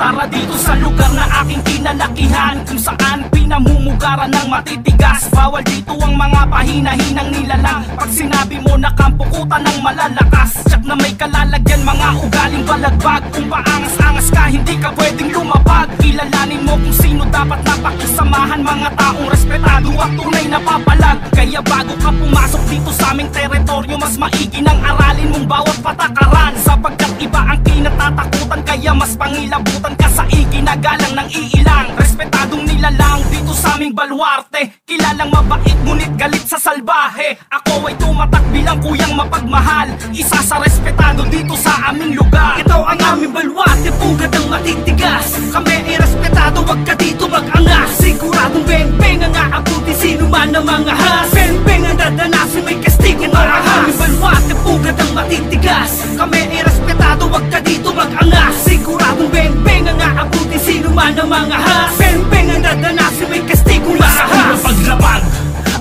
Tara dito sa lugar na aking kinalakihan, kung saan pinamumugaran ng matitigas. Bawal dito ang mga pahina-hinang nilalang. Pag sinabi mo na kampukutan ng malalakas, tsak na may kalalagyan, mga ugaling balagbag. Kung paangas-angas ka, hindi ka pwedeng lumapag. Kilalanin mo kung sino dapat napakisamahan, mga taong respetado at tunay na papalag. Kaya bago ka pumasok dito sa aming teritoryo, mas maigi nang aralin mong bawat patakaran, sapagkat iba ang kinatatakutan. Kaya mas pangilabutan ka sa iginagalang ng iilang respetadong nilalang dito sa aming baluarte. Kilalang mabait ngunit galit sa salbahe. Ako ay tumatak bilang kuyang mapagmahal, isa sa respetado dito sa aming lugar. Ito ang aming baluarte, pugad ang matitigas. Kami ay respetado, wag ka dito mag-angas. Siguradong beng-beng ang aabuti sino man ang mga has. Beng-beng ang dadanasin, may kastigo marahas. Aming baluarte, pugad ang matitigas. Kami ay respetado, wag ka dito mag-angas. Siguradong beng-beng ang aabuti sino man ang mga has. Beng-beng ang dadanasin, may kastigo marahas. Sa paglabag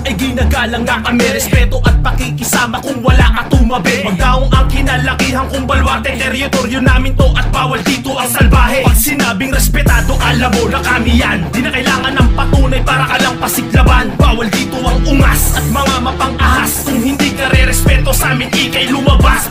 ay ginagalang nga kami, respeto at pakikisama kung wala ka tumabi. Magdaong ang kinalakihan kong baluarte, teritoryo namin to at bawal dito ang salbahe. Pag sinabing respetado, alam mo na kami yan. Di na kailangan ng patunay para ka lang pasiglaban. Bawal dito ang ungas at mga mapang-ahas. Kung hindi ka re-respeto sa amin, ikay lumabas.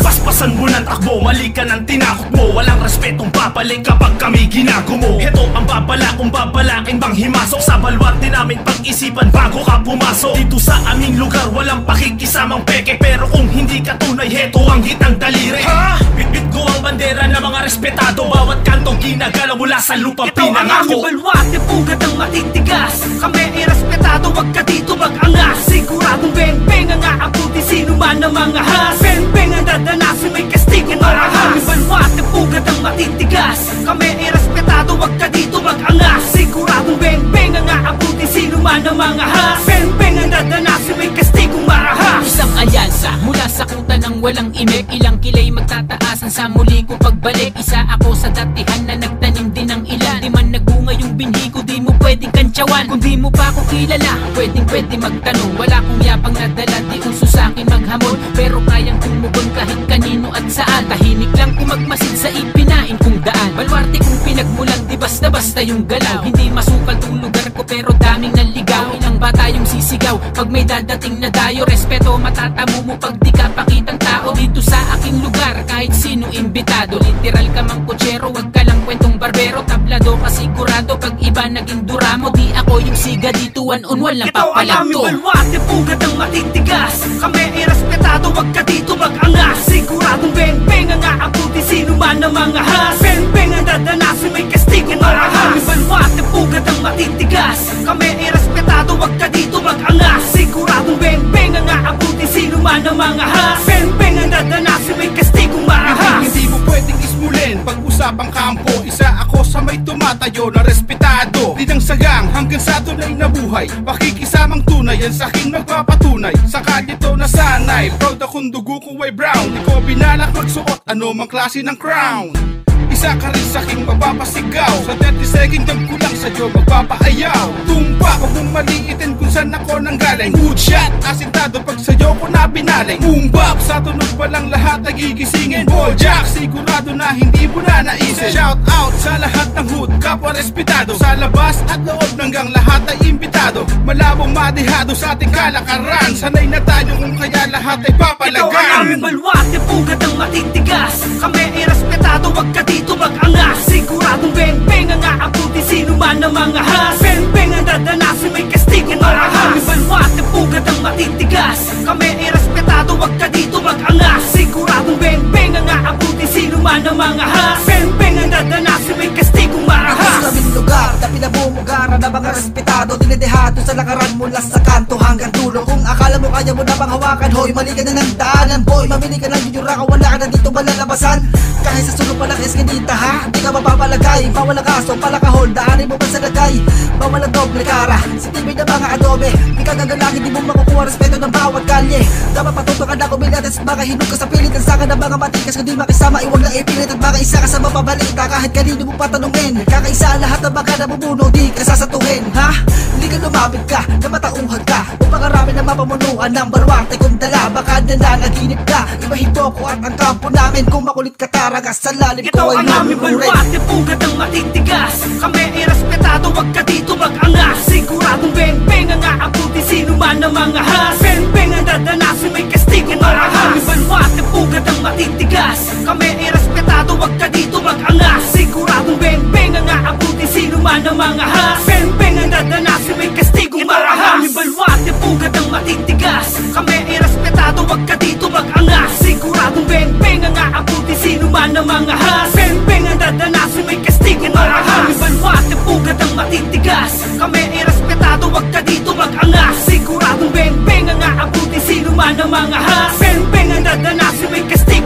Paspasan mo ng takbo, mali ka ng tinakot mo. Walang respetong babalik kapag kami ginagumo. Ito ang babala kung babalakin bang himasok sa baluarte namin, pag-isipan bago ka pumasok. Dito sa aming lugar walang pakikisamang peke, pero kung hindi ka tunay, heto ang hitang daliri. Bitbit ko ang bandera ng mga respetado, bawat kantong ginagalaw mula sa lupang pinangako. Ito ang aming baluarte, pugad ang matitigas. Kami ay respetado, wag ka dito mag-angas. Siguradong beng-beng ang aabuti sino man ang mga has. Beng-beng ang dadanasin, may kastigo marahas. Aming baluarte, pugad ang matitigas. Kami ay respetado, wag ka dito mag-angas. Siguradong beng-beng ang aabuti sino man ang mga has. Beng-beng ang dadanasin, may kastigong marahas. Isang alyansa mula sa kuta ng walang imek, ilang kilay magtataasan sa muli ko pagbalik. Isa ako sa datihan na nagtanim din ng ilan. Di man nagbunga yung binhi ko, di mo pwedeng kantsawan. Kung di mo pa ako kilala, pwede magtanong. Wala kong yapang nadala, di uso sa'kin maghamon, pero kayang tumugon kahit kanino at saan. Tahimik lang kung magmasid sa ipinain kong daan. Baluarte kung pinagmulan, di basta-basta yung galaw. Hindi masukal tong lugar ko pero daming naligaw. Ilang bata yung sisigaw pag may dadating na dayo. Respeto matatamo mo pag di ka pakitang tao dito sa aking lugar. Kahit sino imbitado, literal ka mang kutsero, wag ka lang kwentong barbero. Tablado ka sigurado pag iba naging duramo. Di ako yung siga dito, one-on-one lang papalagto. Ito ang aming baluarte, pugad ang matitigas. Kami ay respetado, wag ka dito mag-angas. Siguradong beng-beng ang aabuti sino man ang mga has. Beng-beng ang dadanasin, may kastigo marahas. Aming baluarte, pugad ang matitigas. Kami ay respetado, wag ka dito mag-angas. Siguradong beng-beng ang aabuti sino man ang mga has. Beng-beng ang dadanasin, may kastigong marahas. Hindi mo pwedeng ismulin pag-usapang kampo. Isa ako sa may tumatayo na respetado. Di nang sagang hanggang sa tunay na buhay, pakikisamang tunay yan sa aking nagpapatunay. Sa kalye to nasanay, proud akong dugo kong way brown. Di ko binalak magsuot ano mang klase ng crown. Isa ka rin sa'king mapapasigaw. Sa 30 second jump ko lang sa'yo magpapaayaw. Tumpa, huwag mong maliitin kung saan ako nanggaling. Good shot, asintado pag sa'yo ko na binaling. Boom bap, sa tunog pa lang lahat ay gigisingin. Ball jack, sigurado na hindi mo na naisip. Shout out sa lahat ng hood, kapwa respetado. Sa labas at loob hanggang lahat ay imbitado. Malabong madihado sa ating kalakaran. Sanay na tayo kung kaya lahat ay papalagan. Ito ang aming baluarte, pugad ang matitigas. Kami ay respetado, wag ka dito mag-angas. Siguradong beng-beng ang aabuti sino man ang mga has. Beng-beng ang dadanasin, may kastigo marahas. Aming baluarte, pugad ang matitigas. Kami ay respetado, wag ka dito mag-angas. Siguradong beng-beng ang aabuti sino man ang mga has. Beng-beng ang dadanasin, may kastigong marahas. Sa aming lugar na pinamumugaran na mga respetado, dinedehado sa lakaran mula sa kanto hanggang dulo. Kung akala mo kaya mo na bang hawakan, hoy, mali ka na ng daanan, boy. Mamili ka ng yuyura ka, wala ka na dito malalabasan. Kahit sa sulong pa ng eskinita, ha? Di ka mapapalagay, bawal ang kaso, palakahol. Daanin mo ba sa lagay? Bawal ang doble kara, sa tibay na mga adobe. Di ka gagalangin, di mo makukuha respeto ng bawat kalye. Dapat patutukan na kumilates at baka hinug ka sa pilit. Ang saka ng mga matikas, kundi makisama, iwag na ipilit. At baka isa ka sa mapabalita, kahit kanino mo patanungin. Kakaisa lahat ng baka nabubuno, di ka sasatuhin, ha? Hindi ka lumapit ka, na matauhag ka. O pangarami namin ang mapamunuan ng baruarte kung dala. Baka nananaginip ka, ibahin ko at ang kampo namin. Kung makulit ka taragas sa lalim Ito ko ay ang aming balwate, pugad ng matitigas. Kami ay respetado, wag ka dito mag-angas. Siguradong beng-beng ang aabuti, sino man ang mga has. Beng-beng ang dadanasin, may kastigo marahas. Aming balwate, pugad ng matitigas. Kami ay respetado, wag ka dito mag-angas. Siguradong beng-beng ang aabuti, sino man ang mga has. Beng-beng ang dadanasin, may kastigo marahas. Aming balwate, pugad ng matitigas. Kami ay respetado, wag ka dito mag-angas. Siguradong beng-beng ang aabuti, sino man ang mga has. Beng-beng ang dadanasin, may kastigo marahas. Aming balwate, pugad ng matitigas. Kami ay respetado, wag ka dito mag-angas. Siguradong beng-beng ang aabuti, sino man ang mga has. Beng-beng ang dadanasin, may kastigo